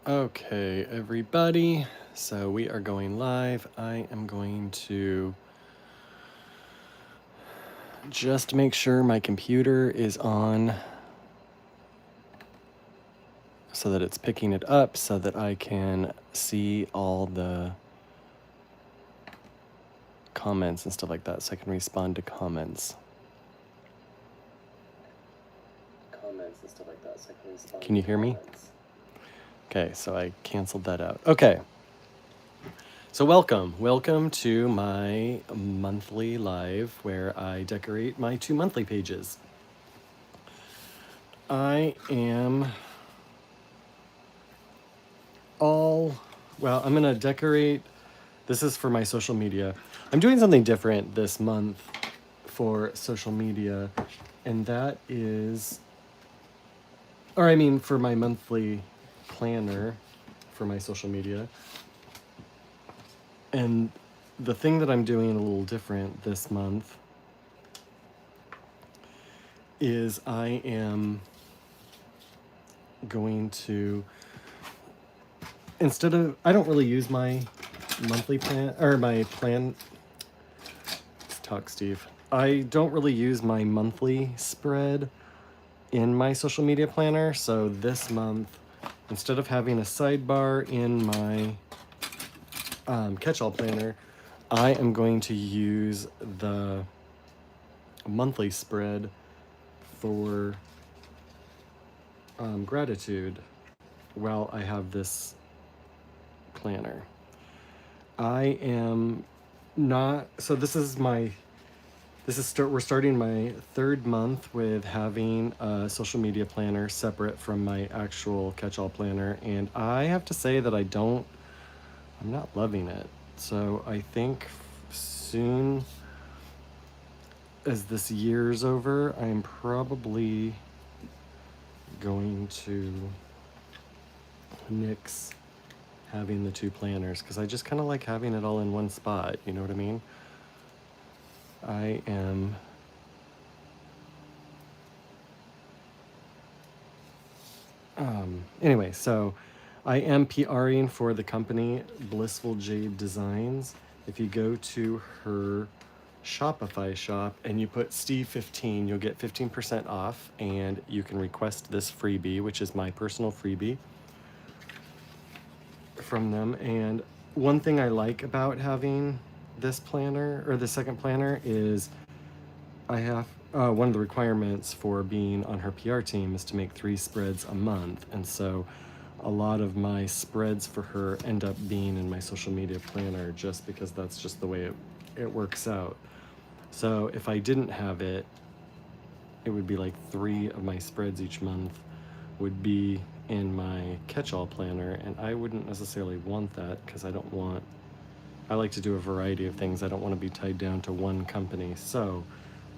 Okay, everybody. So we are going live. I am going to just make sure my computer is on so that it's picking it up so that I can see all the comments and stuff like that so I can respond to comments. Can you hear me? Okay, so I canceled that out. Okay. So welcome to my monthly live where I decorate my 2 monthly pages. I am I'm gonna decorate. This is for my social media. I'm doing something different this month for social media, and that is, or I mean for my monthly planner for my social media. And the thing that I'm doing a little different this month is I am going to, I don't really use my monthly plan, or my plan, let's talk, Steve. I don't really use my monthly spread in my social media planner. So this month, instead of having a sidebar in my catch-all planner, I am going to use the monthly spread for gratitude while I have this planner. I am not, so we're starting my third month with having a social media planner separate from my actual catch-all planner, and I have to say that I'm not loving it. So I think soon as this year's over, I'm probably going to nix having the two planners because I just kind of like having it all in one spot. You know what I mean? I am anyway, so I am PRing for the company Blissful Jade Designs. If you go to her Shopify shop and you put Steve15, you'll get 15% off, and you can request this freebie, which is my personal freebie from them. And one thing I like about having this planner or the second planner is I have one of the requirements for being on her PR team is to make 3 spreads a month. And so a lot of my spreads for her end up being in my social media planner just because that's just the way it works out. So if I didn't have it, it would be like 3 of my spreads each month would be in my catch-all planner, and I wouldn't necessarily want that because I like to do a variety of things. I don't want to be tied down to one company. So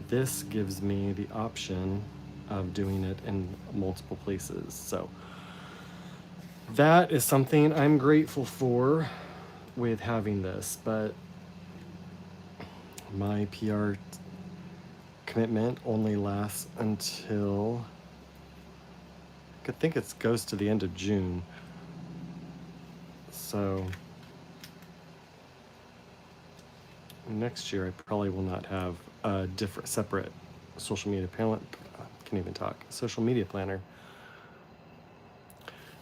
this gives me the option of doing it in multiple places. So that is something I'm grateful for with having this, but my PR commitment only lasts until, I think it goes to the end of June. So next year I probably will not have a separate social media planner. Can't even talk. Social media planner.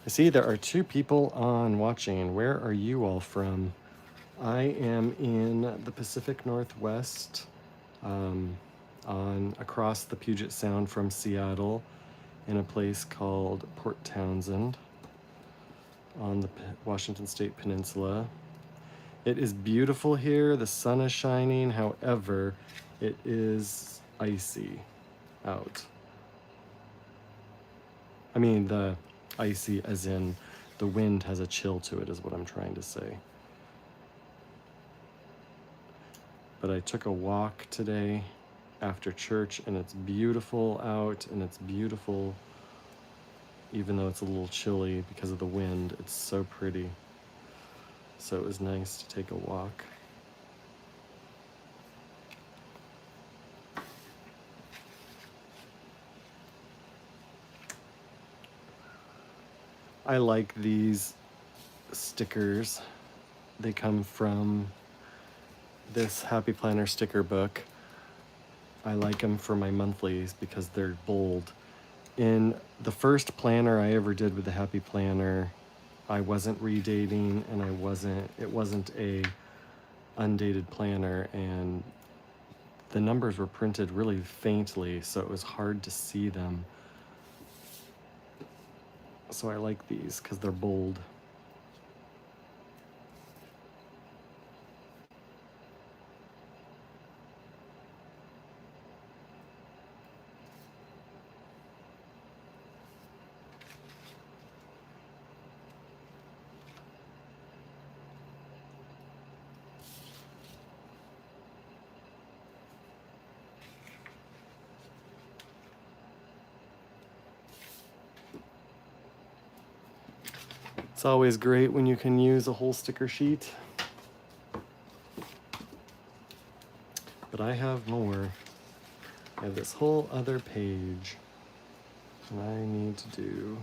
I see there are 2 people on watching. Where are you all from? I am in the Pacific Northwest, on across the Puget Sound from Seattle, in a place called Port Townsend on the Washington State Peninsula. It is beautiful here. The sun is shining. However, it is icy out. I mean, the icy as in the wind has a chill to it is what I'm trying to say. But I took a walk today after church, and it's beautiful out, and it's beautiful even though it's a little chilly because of the wind. It's so pretty. So it was nice to take a walk. I like these stickers. They come from this Happy Planner sticker book. I like them for my monthlies because they're bold. In the first planner I ever did with the Happy Planner, I wasn't redating, and it wasn't a undated planner, and the numbers were printed really faintly, so it was hard to see them. So I like these because they're bold. It's always great when you can use a whole sticker sheet. But I have more. I have this whole other page, and I need to do.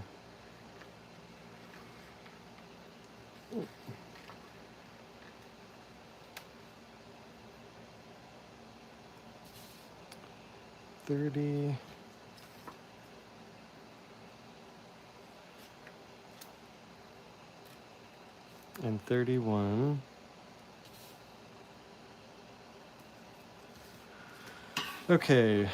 $30. And 31. Okay,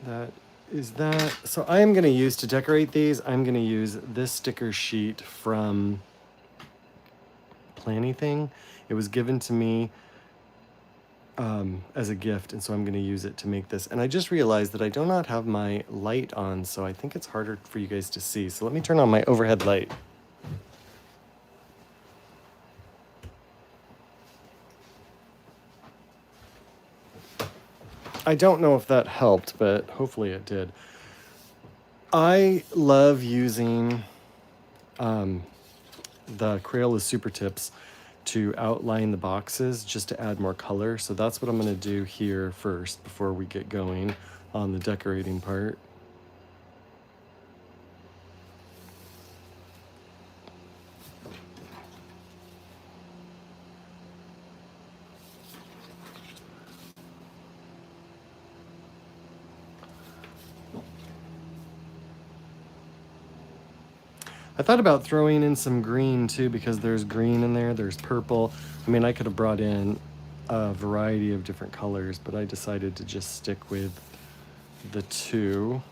that is that. So I'm going to use, to decorate these, I'm going to use this sticker sheet from Plannything. It was given to me as a gift, and so I'm going to use it to make this. And I just realized that I do not have my light on, so I think it's harder for you guys to see. So let me turn on my overhead light. I don't know if that helped, but hopefully it did. I love using the Crayola Super Tips to outline the boxes just to add more color. So that's what I'm going to do here first before we get going on the decorating part. I thought about throwing in some green too, because there's green in there, there's purple. I mean, I could have brought in a variety of different colors, but I decided to just stick with the two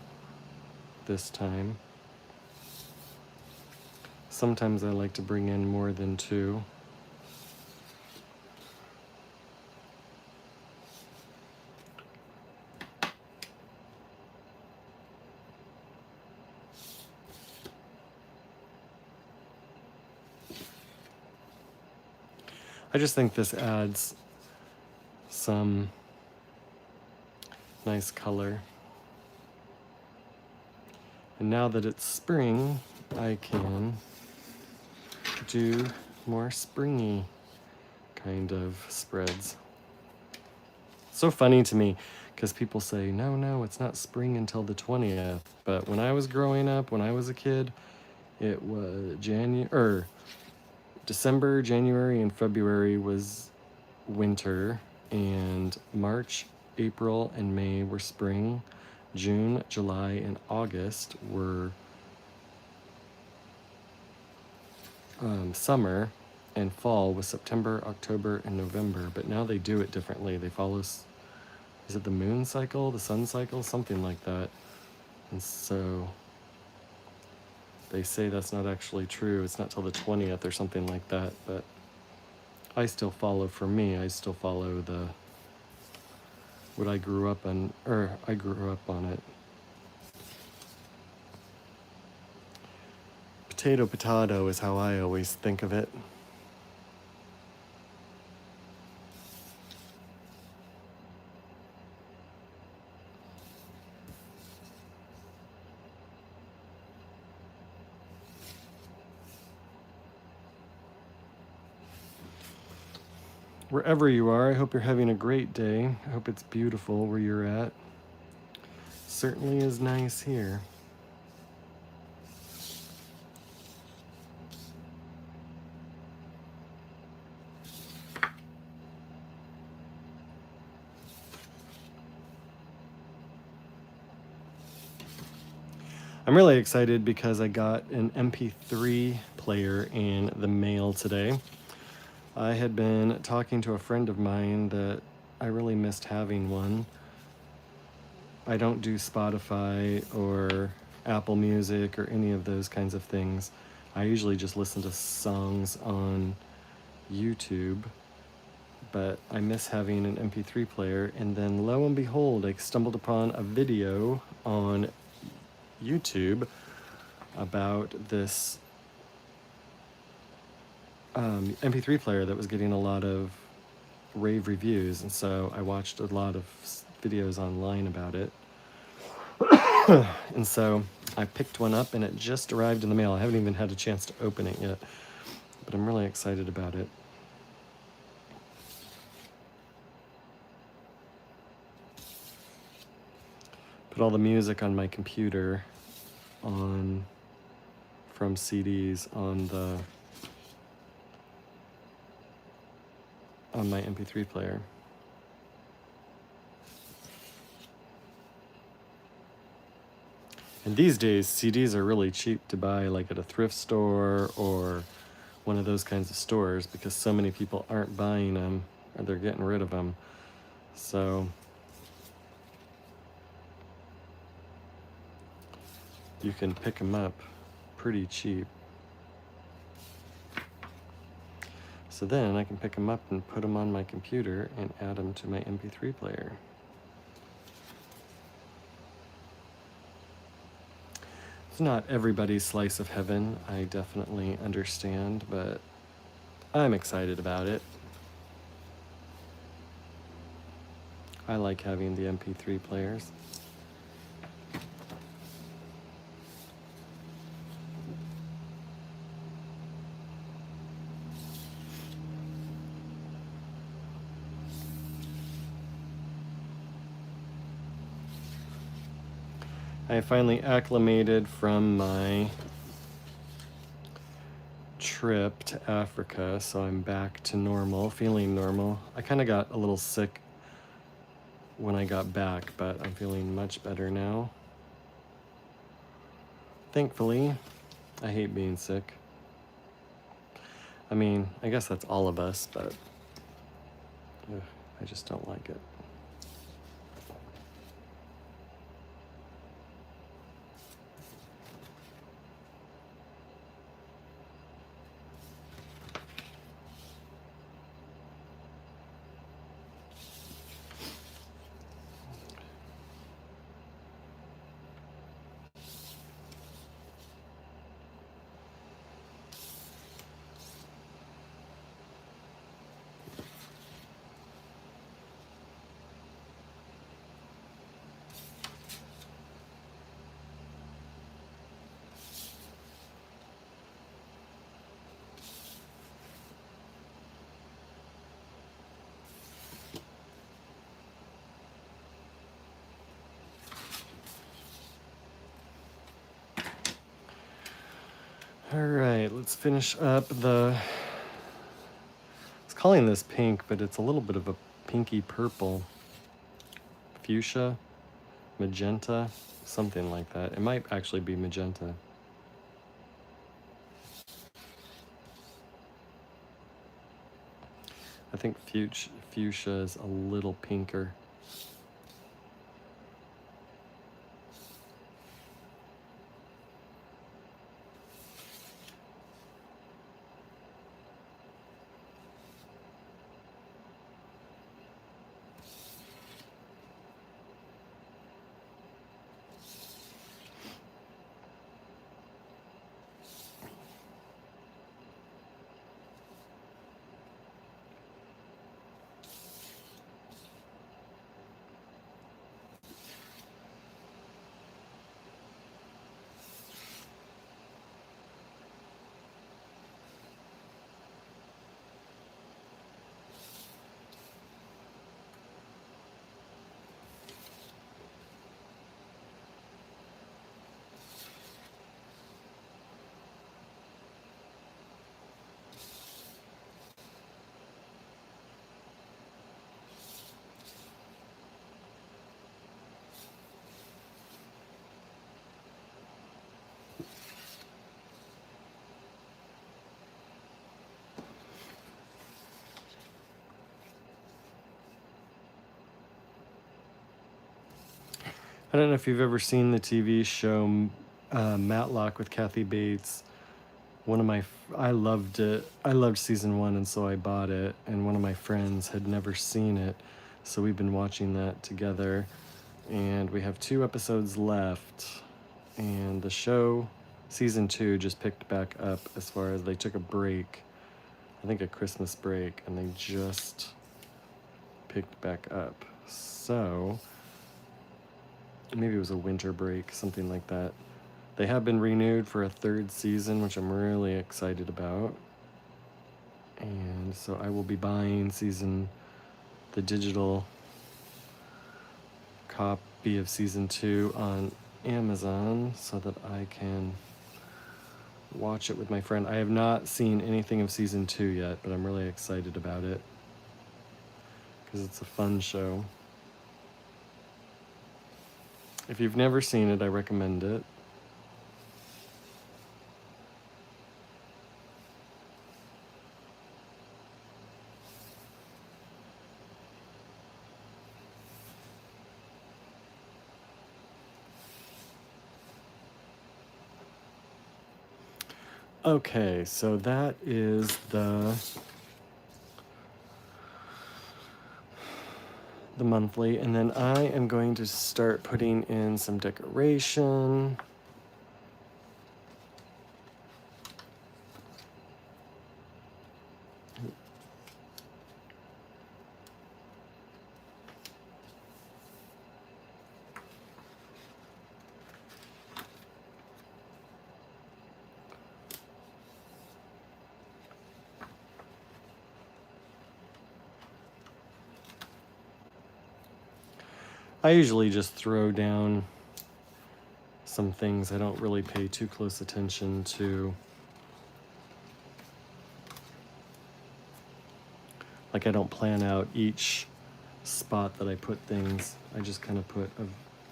this time. Sometimes I like to bring in more than two. I just think this adds some nice color. And now that it's spring, I can do more springy kind of spreads. So funny to me, because people say, no, it's not spring until the 20th. But when I was growing up, when I was a kid, it was December, January, and February was winter, and March, April, and May were spring. June, July, and August were summer, and fall was September, October, and November. But now they do it differently. They follow, is it the moon cycle, the sun cycle, something like that. And so they say that's not actually true. It's not till the 20th or something like that. But I still follow, for me, I still follow what I grew up on, or I grew up on it. Potato is how I always think of it. Wherever you are, I hope you're having a great day. I hope it's beautiful where you're at. Certainly is nice here. I'm really excited because I got an MP3 player in the mail today. I had been talking to a friend of mine that I really missed having one. I don't do Spotify or Apple Music or any of those kinds of things. I usually just listen to songs on YouTube, but I miss having an MP3 player. And then lo and behold, I stumbled upon a video on YouTube about this MP3 player that was getting a lot of rave reviews. And so I watched a lot of videos online about it. And so I picked one up and it just arrived in the mail. I haven't even had a chance to open it yet, but I'm really excited about it. Put all the music on my computer from CDs on my MP3 player. And these days, CDs are really cheap to buy, like at a thrift store or one of those kinds of stores, because so many people aren't buying them or they're getting rid of them. So you can pick them up pretty cheap. So then I can pick them up and put them on my computer and add them to my MP3 player. It's not everybody's slice of heaven, I definitely understand, but I'm excited about it. I like having the MP3 players. I finally acclimated from my trip to Africa, so I'm back to normal, feeling normal. I kind of got a little sick when I got back, but I'm feeling much better now. Thankfully. I hate being sick. I mean, I guess that's all of us, but I just don't like it. All right, let's finish up I was calling this pink, but it's a little bit of a pinky purple. Fuchsia, magenta, something like that. It might actually be magenta. I think fuchsia is a little pinker. I don't know if you've ever seen the TV show Matlock with Kathy Bates. I loved it. I loved season 1, and so I bought it. And one of my friends had never seen it, so we've been watching that together. And we have 2 episodes left. And the show, season 2, just picked back up as far as they took a break. I think a Christmas break, and they just picked back up. So maybe it was a winter break, something like that. They have been renewed for a 3rd season, which I'm really excited about. And so I will be buying the digital copy of season 2 on Amazon so that I can watch it with my friend. I have not seen anything of season 2 yet, but I'm really excited about it because it's a fun show. If you've never seen it, I recommend it. Okay, so that is the monthly, and then I am going to start putting in some decoration. I usually just throw down some things I don't really pay too close attention to. Like I don't plan out each spot that I put things. I just kind of put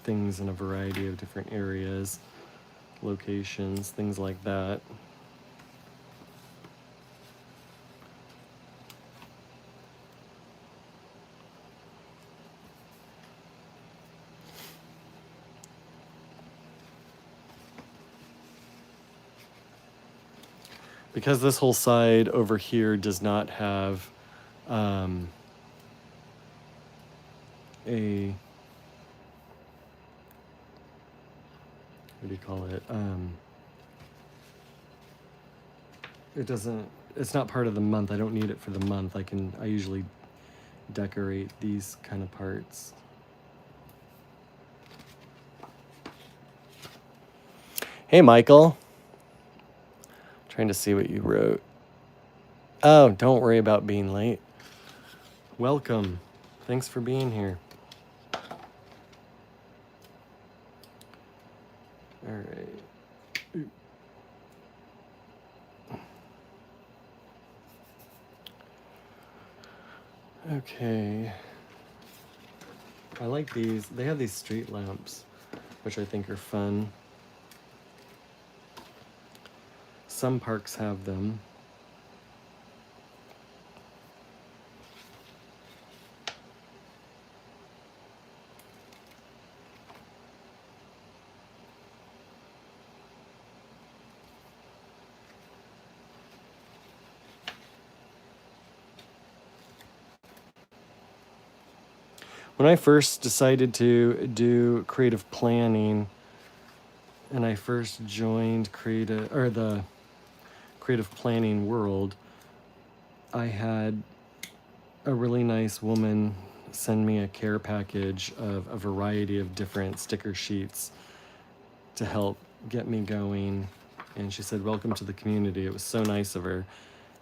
things in a variety of different areas, locations, things like that. Because this whole side over here does not have a, what do you call it? It's not part of the month. I don't need it for the month. I usually decorate these kind of parts. Hey, Michael. Trying to see what you wrote. Oh, don't worry about being late. Welcome. Thanks for being here. All right. Okay. I like these. They have these street lamps, which I think are fun. Some parks have them. When I first decided to do creative planning, and I first joined the creative planning world, I had a really nice woman send me a care package of a variety of different sticker sheets to help get me going. And she said, "Welcome to the community." It was so nice of her.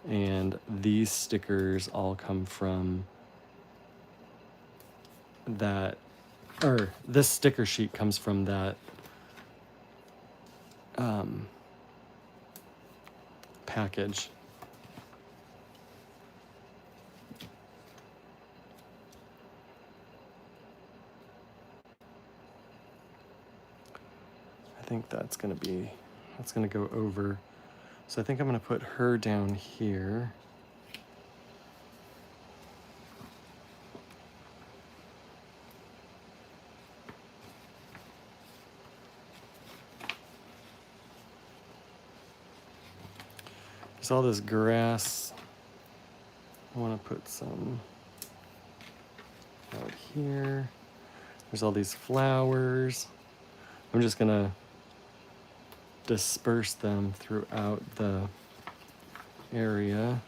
And these stickers all come from this sticker sheet comes from that package. I think that's gonna go over. So I think I'm gonna put her down here. There's all this grass. I want to put some out here. There's all these flowers. I'm just gonna disperse them throughout the area.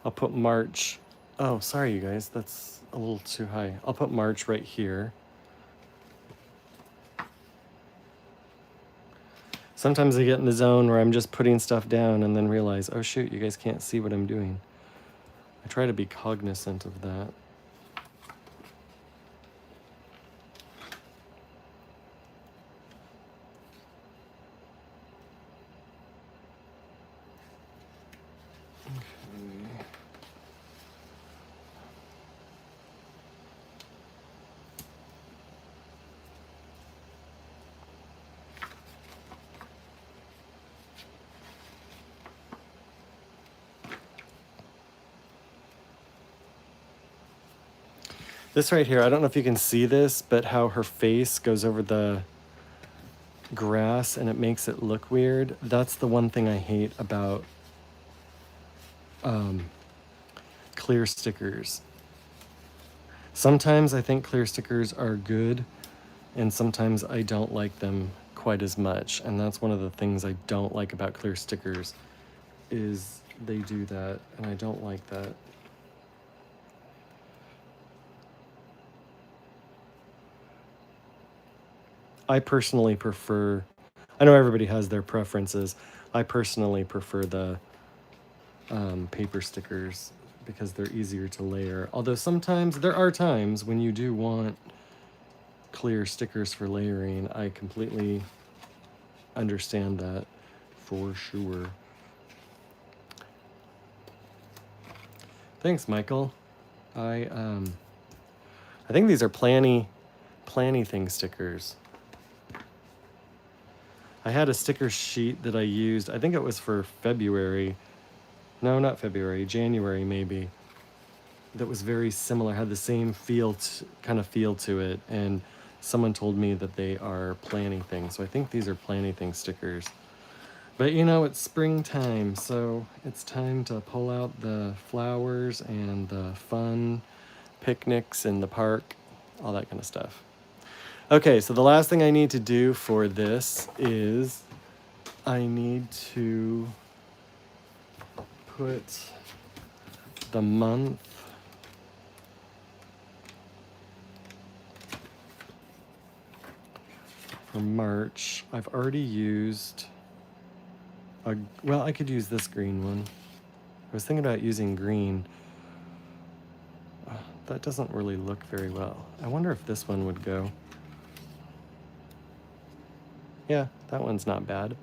I'll put March. Oh, sorry, you guys. That's a little too high. I'll put March right here. Sometimes I get in the zone where I'm just putting stuff down and then realize, oh shoot, you guys can't see what I'm doing. I try to be cognizant of that. This right here, I don't know if you can see this, but how her face goes over the grass and it makes it look weird. That's the one thing I hate about clear stickers. Sometimes I think clear stickers are good, and sometimes I don't like them quite as much. And that's one of the things I don't like about clear stickers, is they do that, and I don't like that. I personally prefer, I know everybody has their preferences. I personally prefer the paper stickers because they're easier to layer. Although sometimes, there are times when you do want clear stickers for layering. I completely understand that for sure. Thanks, Michael. I think these are planny thing stickers. I had a sticker sheet that I used, I think it was for February. No, not February, January maybe. That was very similar, had the same kind of feel to it. And someone told me that they are planny things. So I think these are planny thing stickers. But you know, it's springtime, so it's time to pull out the flowers and the fun picnics in the park, all that kind of stuff. Okay, so the last thing I need to do for this is I need to put the month for March. I've already used well, I could use this green one. I was thinking about using green. That doesn't really look very well. I wonder if this one would go. Yeah, that one's not bad.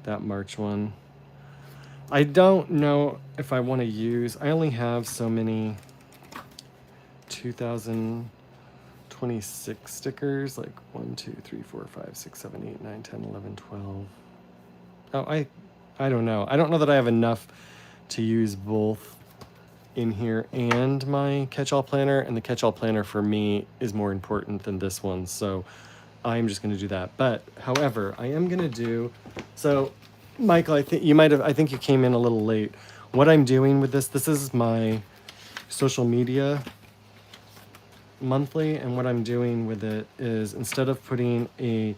That March one. I don't know if I want to use, I only have so many 2026 stickers, like 1, 2, 3, 4, 5, 6, 7, 8, 9, 10, 11, 12. Oh, I don't know. I don't know that I have enough to use both in here and my catch-all planner, and the catch-all planner for me is more important than this one, so I'm just going to do that. But however, I am going to do, so Michael, I think you came in a little late. What I'm doing with this is my social media monthly, and what I'm doing with it is, instead of putting a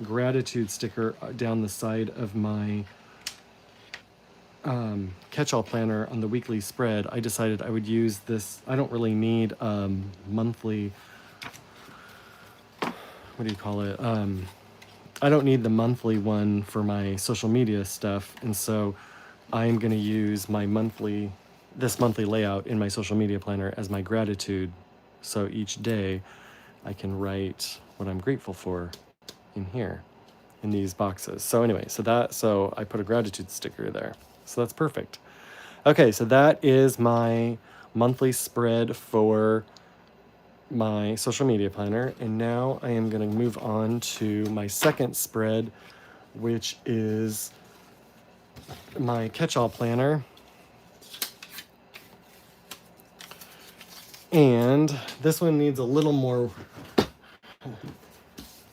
gratitude sticker down the side of my catch-all planner on the weekly spread, I decided I would use this. I don't really need monthly, what do you call it? I don't need the monthly one for my social media stuff, and so I'm going to use this monthly layout in my social media planner as my gratitude. So each day I can write what I'm grateful for in here, in these boxes. So anyway, so I put a gratitude sticker there. So that's perfect. Okay, so that is my monthly spread for my social media planner. And now I am going to move on to my second spread, which is my catch-all planner. And this one needs a little more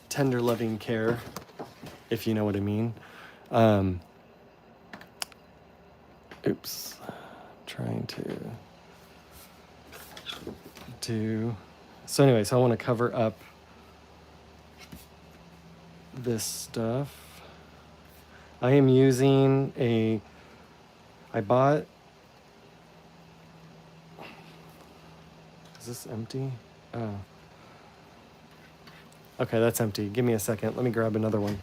tender loving care, if you know what I mean. Oops, trying to do, so anyway, so I want to cover up this stuff. I am using I bought, is this empty? Oh. Okay, that's empty. Give me a second. Let me grab another one.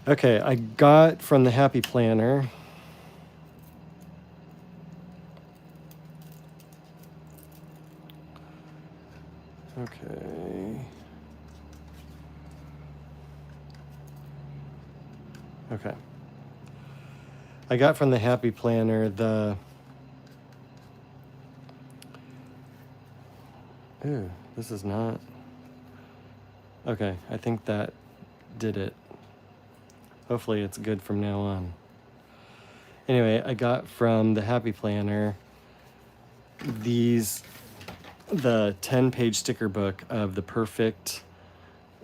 Okay, I got from the Happy Planner okay. Okay. I got from the Happy Planner the ooh, this is not okay. I think that did it. Hopefully it's good from now on. Anyway, I got from the Happy Planner the 10-page sticker book of the perfect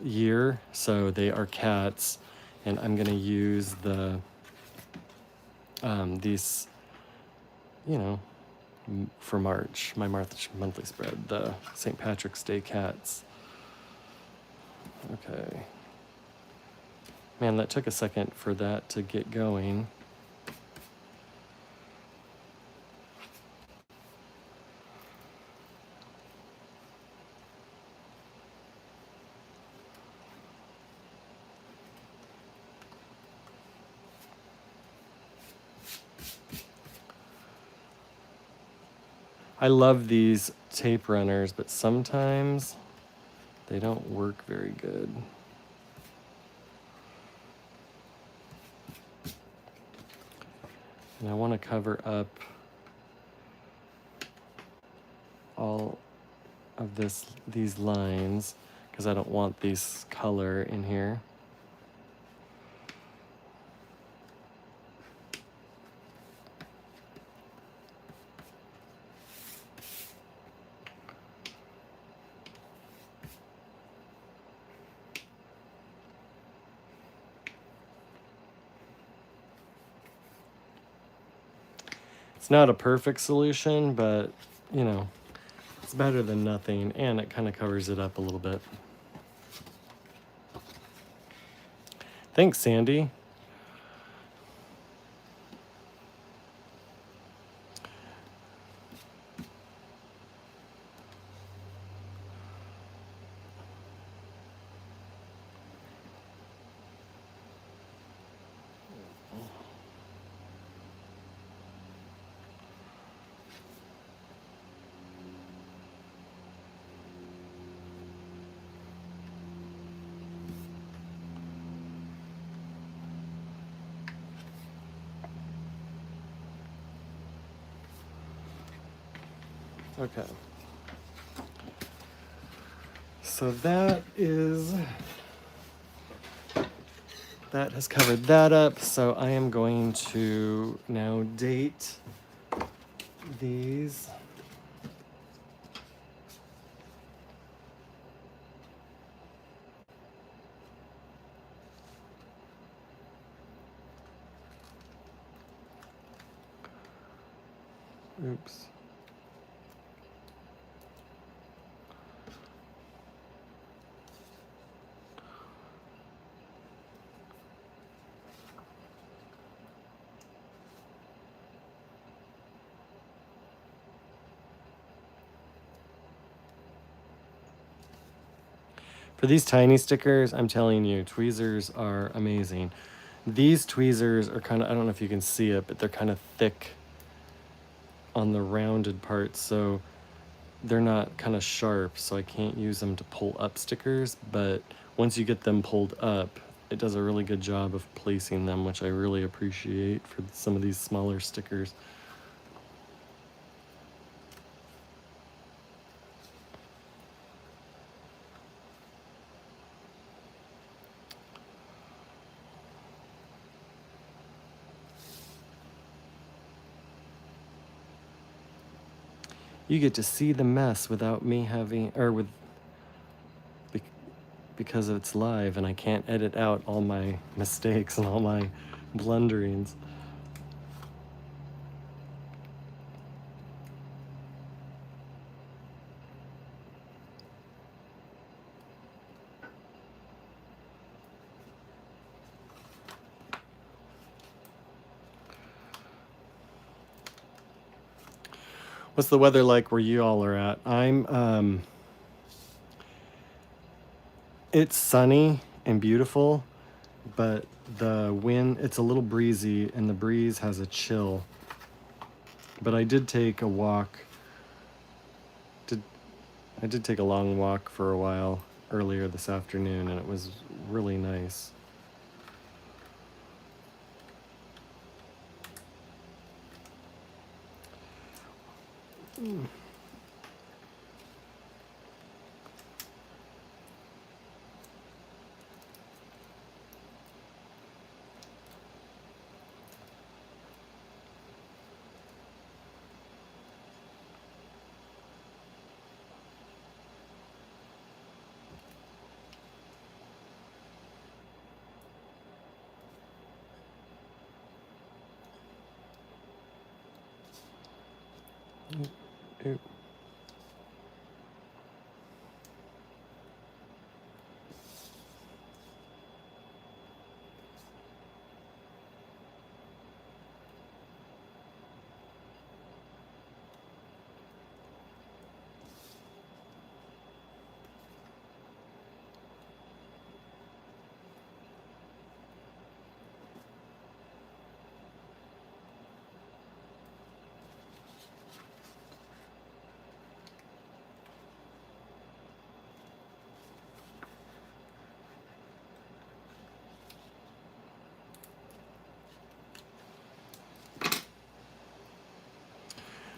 year. So they are cats, and I'm gonna use these, you know, for March, my March monthly spread, the St. Patrick's Day cats. Okay. Man, that took a second for that to get going. I love these tape runners, but sometimes they don't work very good. And I want to cover up all of these lines because I don't want these color in here. It's not a perfect solution, but you know, it's better than nothing, and it kind of covers it up a little bit. Thanks, Sandy. Okay. So that has covered that up. So I am going to now date these. Oops. For these tiny stickers, I'm telling you, tweezers are amazing. These tweezers are kind of, I don't know if you can see it, but they're kind of thick on the rounded parts. So they're not kind of sharp, so I can't use them to pull up stickers, but once you get them pulled up, it does a really good job of placing them, which I really appreciate for some of these smaller stickers. You get to see the mess without me having, or with, because it's live and I can't edit out all my mistakes and all my blunderings. What's the weather like where you all are at? It's sunny and beautiful, but the wind, it's a little breezy and the breeze has a chill. But I did take a walk. I did take a long walk for a while earlier this afternoon, and it was really nice. Ooh.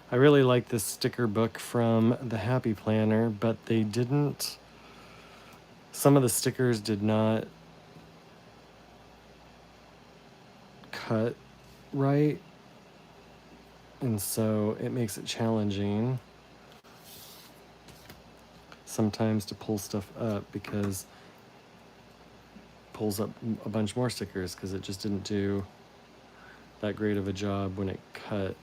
I really like this sticker book from the Happy Planner, but they didn't, some of the stickers did not cut right, and so it makes it challenging sometimes to pull stuff up, because it pulls up a bunch more stickers because it just didn't do that great of a job when it cut.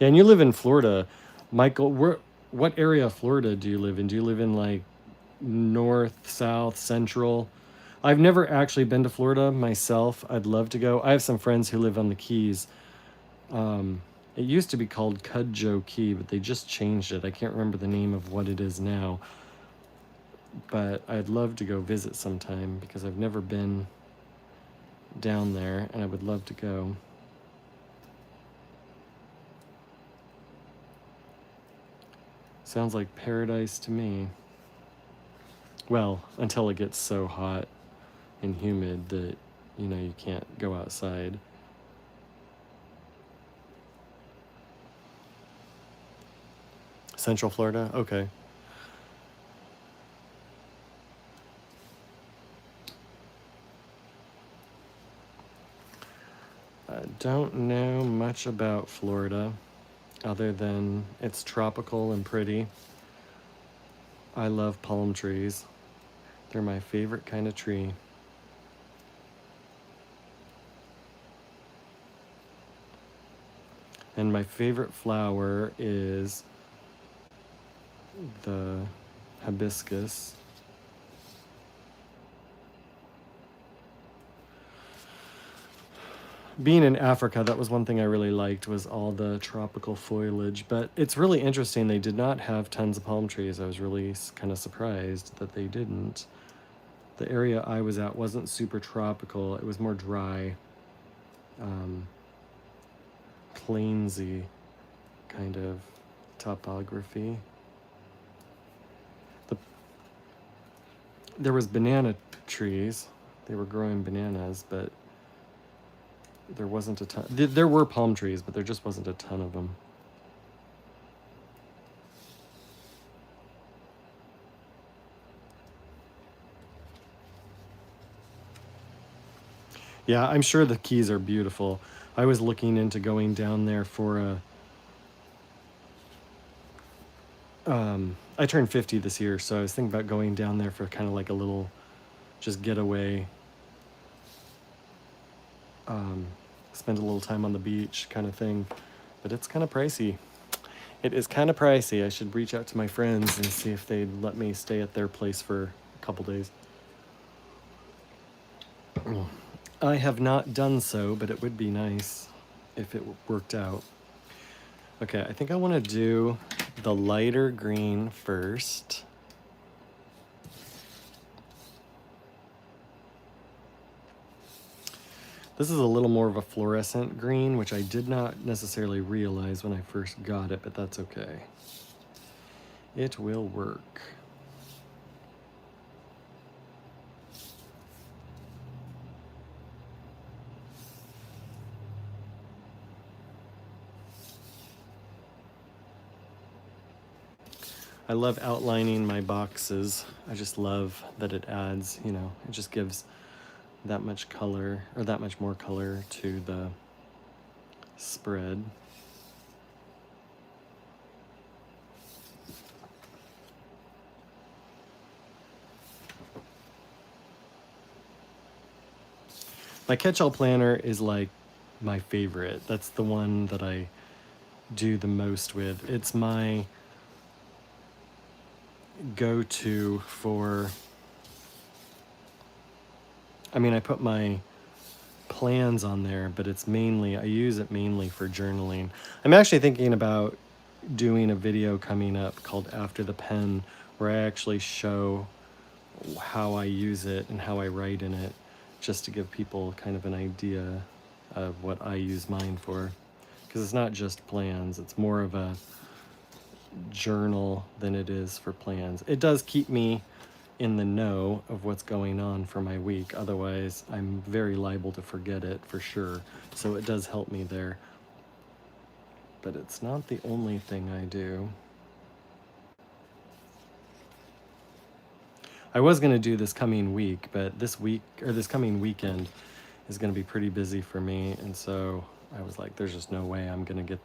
Yeah, and you live in Florida, Michael. What area of Florida do you live in? Do you live in like north, south, central? I've never actually been to Florida myself. I'd love to go. I have some friends who live on the Keys. It used to be called Cudjoe Key, but they just changed it. I can't remember the name of what it is now. But I'd love to go visit sometime because I've never been down there, and I would love to go. Sounds like paradise to me. Well, until it gets so hot and humid that, you can't go outside. Central Florida? Okay. I don't know much about Florida other than it's tropical and pretty. I love palm trees. They're my favorite kind of tree. And my favorite flower is the hibiscus. being in Africa, that was one thing I really liked, was all the tropical foliage. But it's really interesting. They did not have tons of palm trees. I was really kind of surprised that they didn't. The area I was at wasn't super tropical. It was more dry, um, plainsy kind of topography. The, there was banana trees. They were growing bananas, but there wasn't a ton. There were palm trees, but there just wasn't a ton of them. Yeah, I'm sure the Keys are beautiful. I was looking into going down there for a. I turned 50 this year, so I was thinking about going down there for kind of like a little, just getaway. Spend a little time on the beach kind of thing, but it's kind of pricey. It is kind of pricey. I should reach out to my friends and see if they'd let me stay at their place for a couple days. I have not done so, but it would be nice if it worked out. Okay, I think I want to do the lighter green first. This is a little more of a fluorescent green, which I did not necessarily realize when I first got it, but that's okay. It will work. I love outlining my boxes. I just love that it adds, it just gives that much color, or that much more color to the spread. My catch-all planner is like my favorite. That's the one that I do the most with. It's my go-to for, I put my plans on there, but I use it mainly for journaling. I'm actually thinking about doing a video coming up called After the Pen, where I actually show how I use it and how I write in it, just to give people kind of an idea of what I use mine for. Because it's not just plans, it's more of a journal than it is for plans. It does keep me in the know of what's going on for my week. Otherwise, I'm very liable to forget it for sure. So it does help me there. But it's not the only thing I do. I was going to do this coming week, but this coming weekend is going to be pretty busy for me. And so I was like, there's just no way I'm going to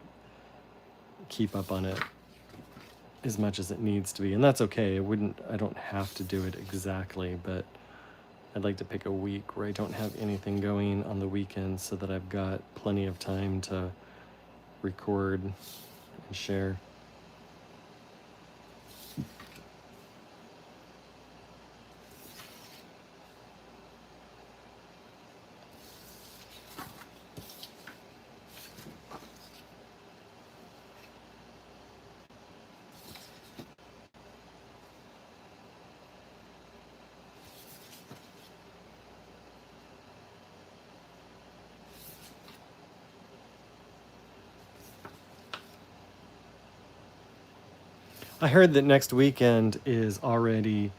keep up on it as much as it needs to be. And that's okay. I don't have to do it exactly, but I'd like to pick a week where I don't have anything going on the weekends so that I've got plenty of time to record and share. I heard that next weekend is already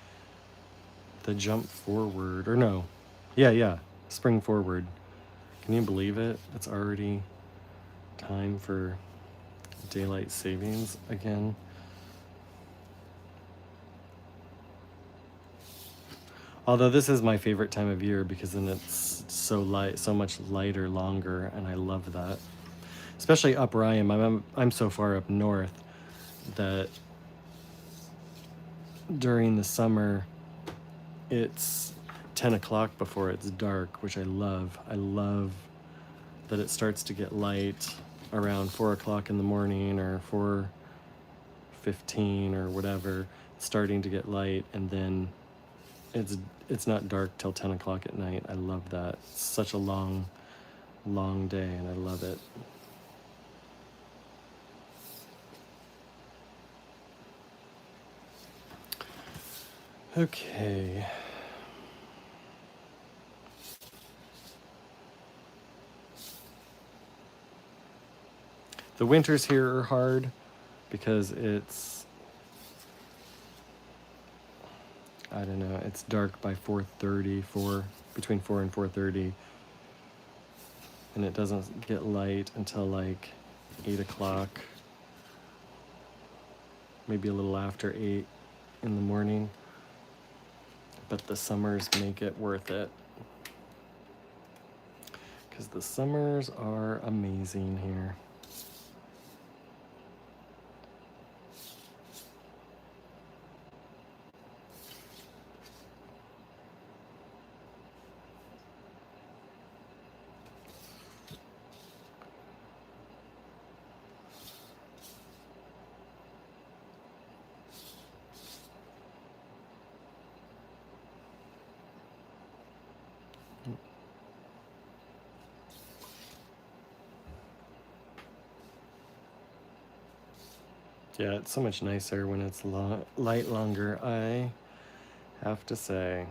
the jump forward, or no. Yeah, spring forward. Can you believe it? It's already time for daylight savings again. Although this is my favorite time of year because then it's so much lighter, longer, and I love that. Especially up where I am. I'm so far up north that during the summer it's 10 o'clock before it's dark, which I love. I love that it starts to get light around 4 o'clock in the morning or 4:15 or whatever. It's starting to get light, and then it's not dark till 10 o'clock at night. I love that. It's such a long long day, and I love it. Okay. The winters here are hard because it's, I don't know, it's dark by 4:30, between 4 and 4:30, and it doesn't get light until like 8 o'clock, maybe a little after 8 in the morning. But the summers make it worth it, because the summers are amazing here. Yeah, it's so much nicer when it's light longer, I have to say.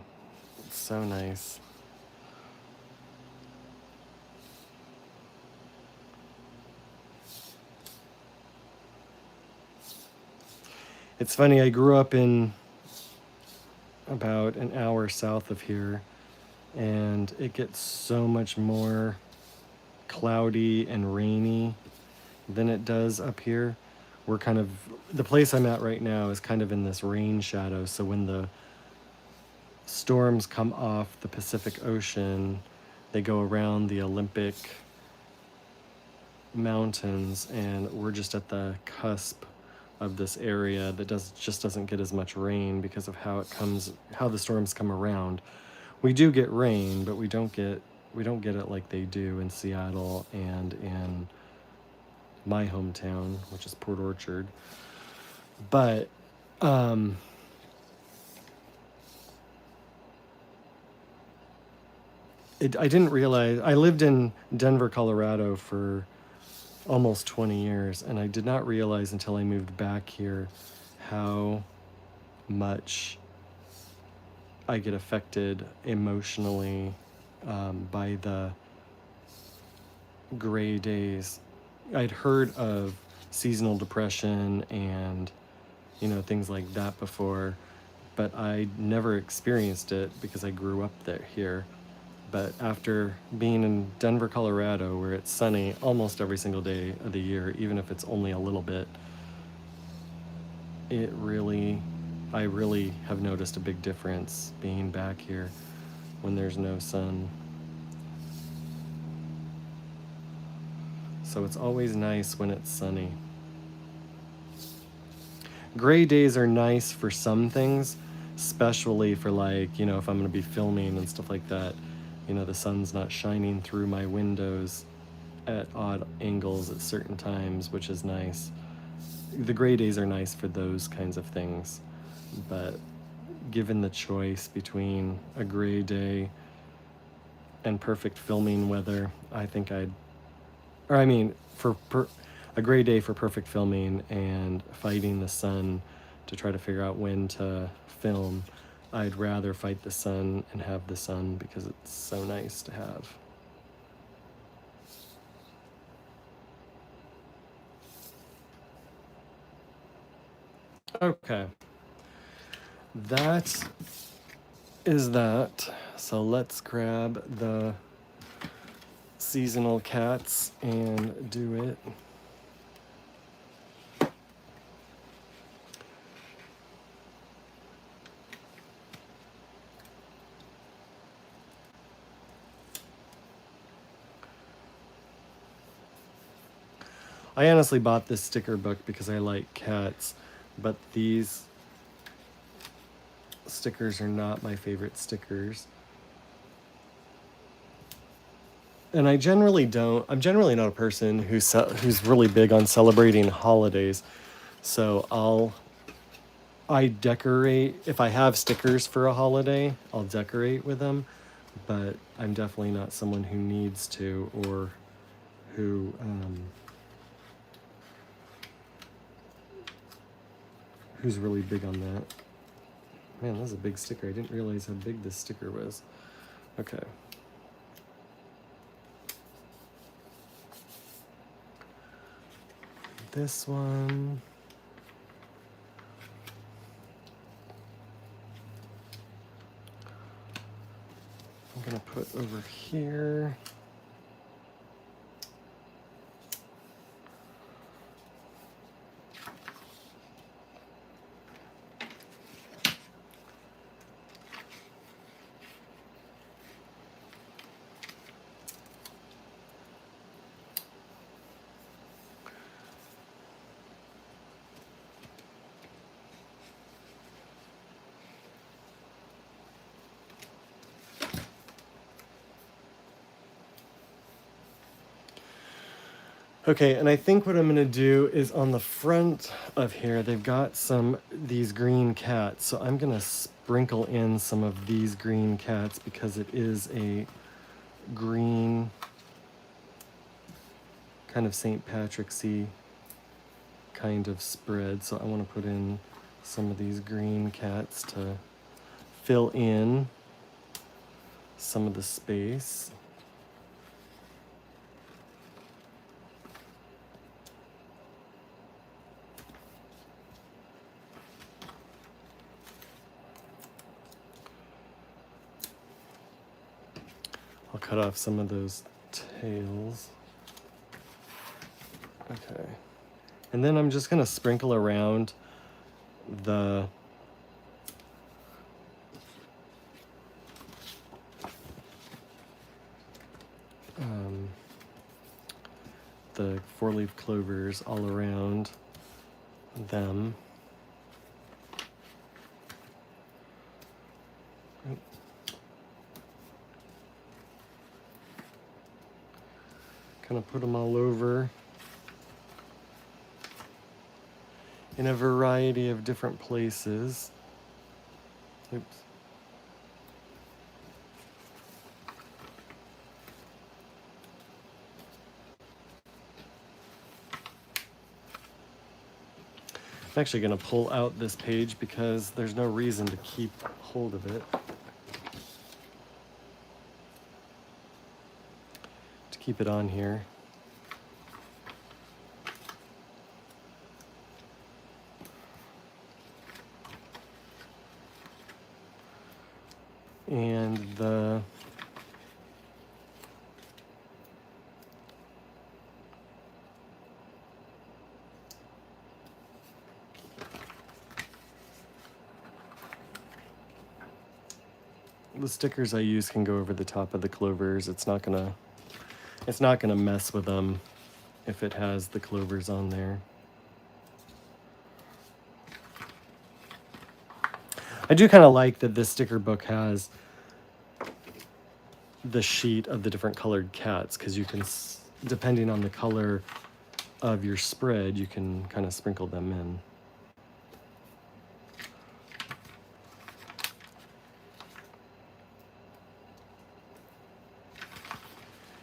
It's so nice. It's funny, I grew up in about an hour south of here, and it gets so much more cloudy and rainy than it does up here. We're kind of, the place I'm at right now is kind of in this rain shadow, so when the storms come off the Pacific Ocean, they go around the Olympic Mountains, and we're just at the cusp of this area that just doesn't get as much rain because of how the storms come around. We do get rain, but we don't get it like they do in Seattle and in my hometown, which is Port Orchard. But I didn't realize, I lived in Denver, Colorado for almost 20 years, and I did not realize until I moved back here how much I get affected emotionally by the gray days. I'd heard of seasonal depression and, things like that before, but I never experienced it because I grew up here. But after being in Denver, Colorado, where it's sunny almost every single day of the year, even if it's only a little bit, I really have noticed a big difference being back here when there's no sun. So it's always nice when it's sunny. Gray days are nice for some things, especially for if I'm going to be filming and stuff like that. The sun's not shining through my windows at odd angles at certain times, which is nice. The gray days are nice for those kinds of things, but given the choice between a gray day and perfect filming weather, I think a gray day for perfect filming and fighting the sun to try to figure out when to film, I'd rather fight the sun and have the sun because it's so nice to have. Okay. That is that. So let's grab the seasonal cats and do it. I honestly bought this sticker book because I like cats, but these stickers are not my favorite stickers. And I'm generally not a person who's really big on celebrating holidays. So I decorate, if I have stickers for a holiday, I'll decorate with them. but I'm definitely not someone who needs to or who who's really big on that. Man, that's a big sticker. I didn't realize how big this sticker was. Okay. This one. I'm gonna put over here. Okay, and I think what I'm gonna do is on the front of here, they've got these green cats. So I'm gonna sprinkle in some of these green cats because it is a green kind of St. Patrick's-y kind of spread. So I wanna put in some of these green cats to fill in some of the space. I'll cut off some of those tails. Okay. And then I'm just gonna sprinkle around the the four-leaf clovers all around them. Kind of put them all over in a variety of different places. Oops. I'm actually going to pull out this page because there's no reason to keep hold of it. To keep it on here. And the stickers I use can go over the top of the clovers. It's not gonna mess with them if it has the clovers on there. I do kind of like that this sticker book has the sheet of the different colored cats, because you can, depending on the color of your spread, you can kind of sprinkle them in.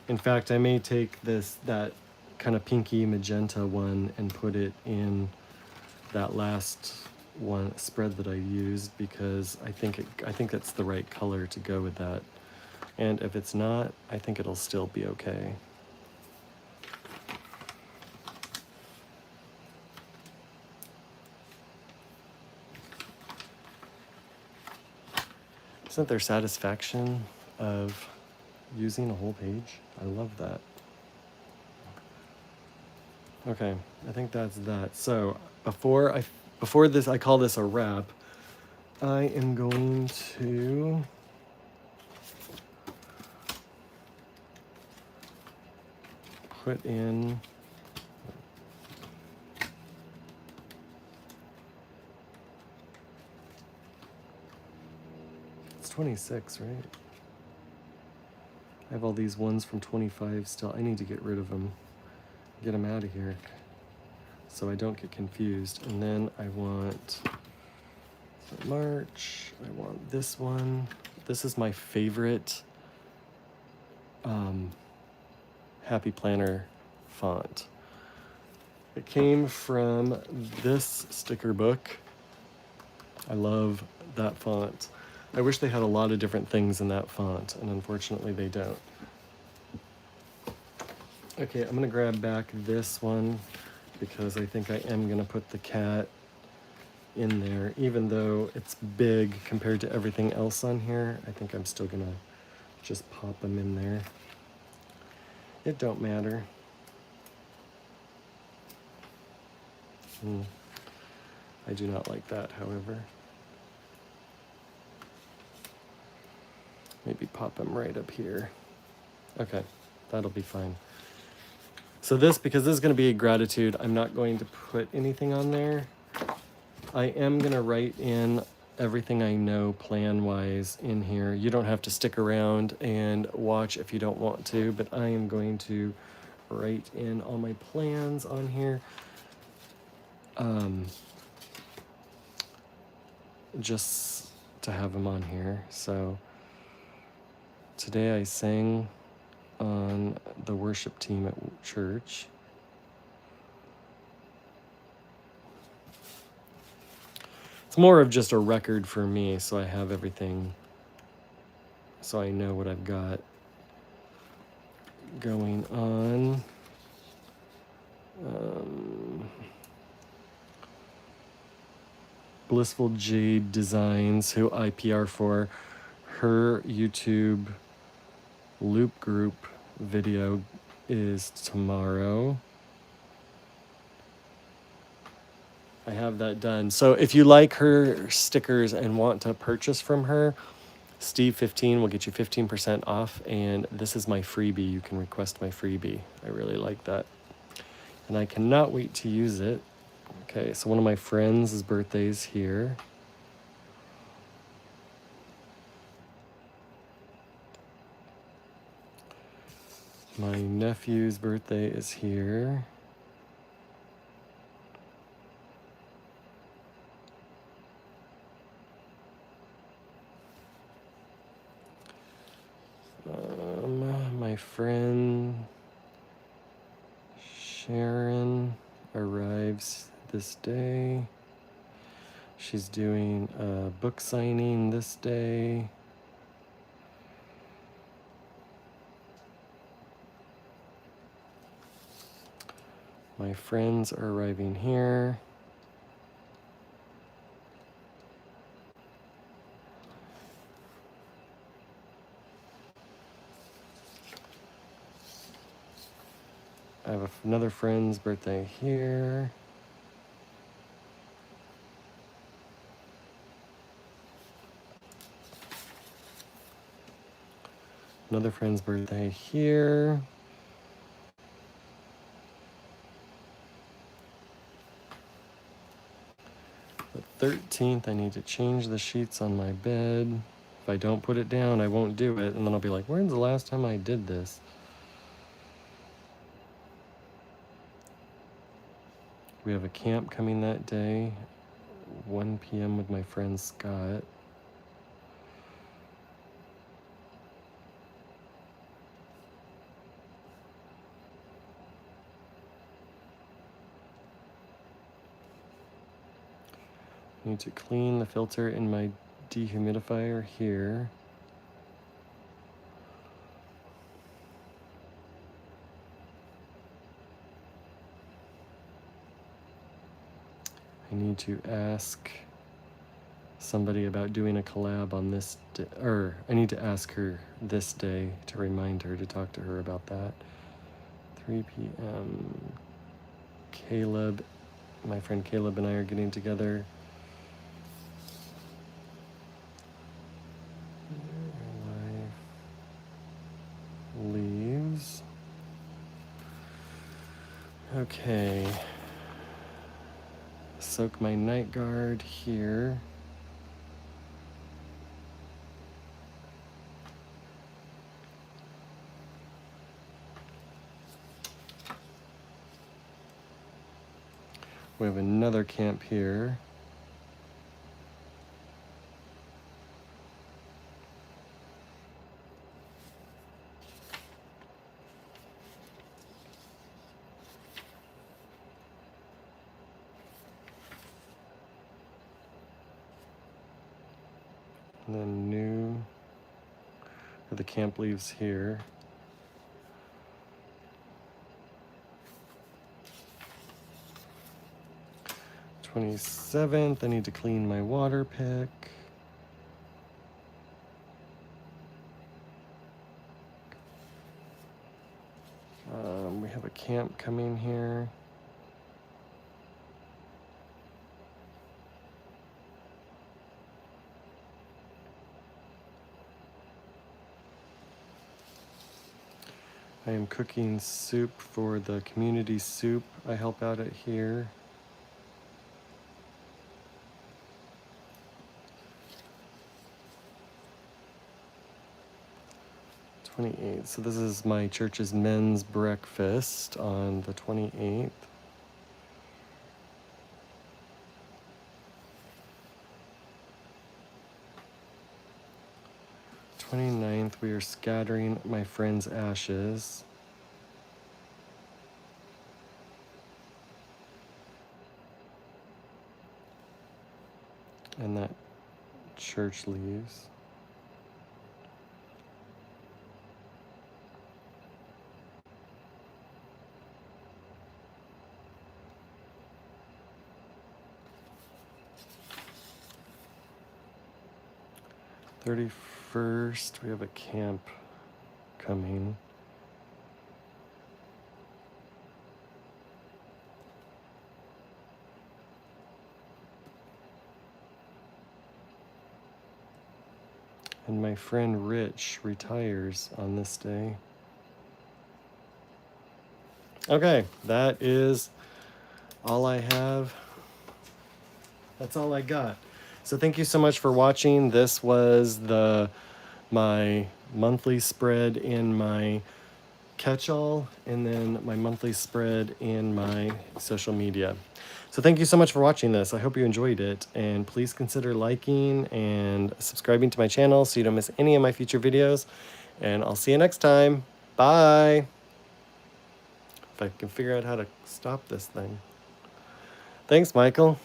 In fact, I may take that kind of pinky magenta one and put it in that last one spread that I used, because I think that's the right color to go with that. And if it's not, I think it'll still be okay. Isn't there satisfaction of using a whole page? I love that. Okay, I think that's that. So before this, I call this a wrap. I am going to put in it's 26, right? I have all these ones from 25 still. I need to get rid of them. Get them out of here so I don't get confused. And then I want March. I want this one. This is my favorite Happy Planner font. It came from this sticker book. I love that font. I wish they had a lot of different things in that font, and unfortunately they don't. Okay, I'm gonna grab back this one because I think I am gonna put the cat in there, even though it's big compared to everything else on here. I think I'm still gonna just pop them in there. It don't matter. I do not like that, however. Maybe pop them right up here. Okay, that'll be fine. So this, because this is going to be a gratitude, I'm not going to put anything on there. I am going to write in everything I know plan-wise in here. You don't have to stick around and watch if you don't want to, but I am going to write in all my plans on here. Just to have them on here. So today I sang on the worship team at church. It's more of just a record for me, so I have everything, so I know what I've got going on. Blissful Jade Designs, who I PR for, her YouTube loop group video is tomorrow. I have that done. So if you like her stickers and want to purchase from her, Steve15 will get you 15% off, and this is my freebie. You can request my freebie. I really like that. And I cannot wait to use it. Okay, so one of my friends' birthday's here. My nephew's birthday is here. My friend Sharon arrives this day. She's doing a book signing this day. My friends are arriving here. I have another friend's birthday here. Another friend's birthday here. The 13th, I need to change the sheets on my bed. If I don't put it down, I won't do it. And then I'll be like, when's the last time I did this? We have a camp coming that day, 1 p.m. with my friend Scott. I need to clean the filter in my dehumidifier here. I need to ask somebody about doing a collab on this day, or I need to ask her this day to remind her to talk to her about that. 3 p.m. Caleb, my friend Caleb and I are getting together. My wife leaves. Okay. Soak my night guard here. We have another camp here. And then new, or the camp leaves here. The 27th, I need to clean my water pick. We have a camp coming here. I am cooking soup for the community soup. I help out at here. So this is my church's men's breakfast on the 28th. The 29th, we are scattering my friend's ashes. And that church leaves. The 31st, we have a camp coming. And my friend Rich retires on this day. Okay, that is all I have. That's all I got. So thank you so much for watching. This was my monthly spread in my catch-all, and then my monthly spread in my social media. So thank you so much for watching this. I hope you enjoyed it, and please consider liking and subscribing to my channel so you don't miss any of my future videos, and I'll see you next time. Bye. If I can figure out how to stop this thing. Thanks, Michael.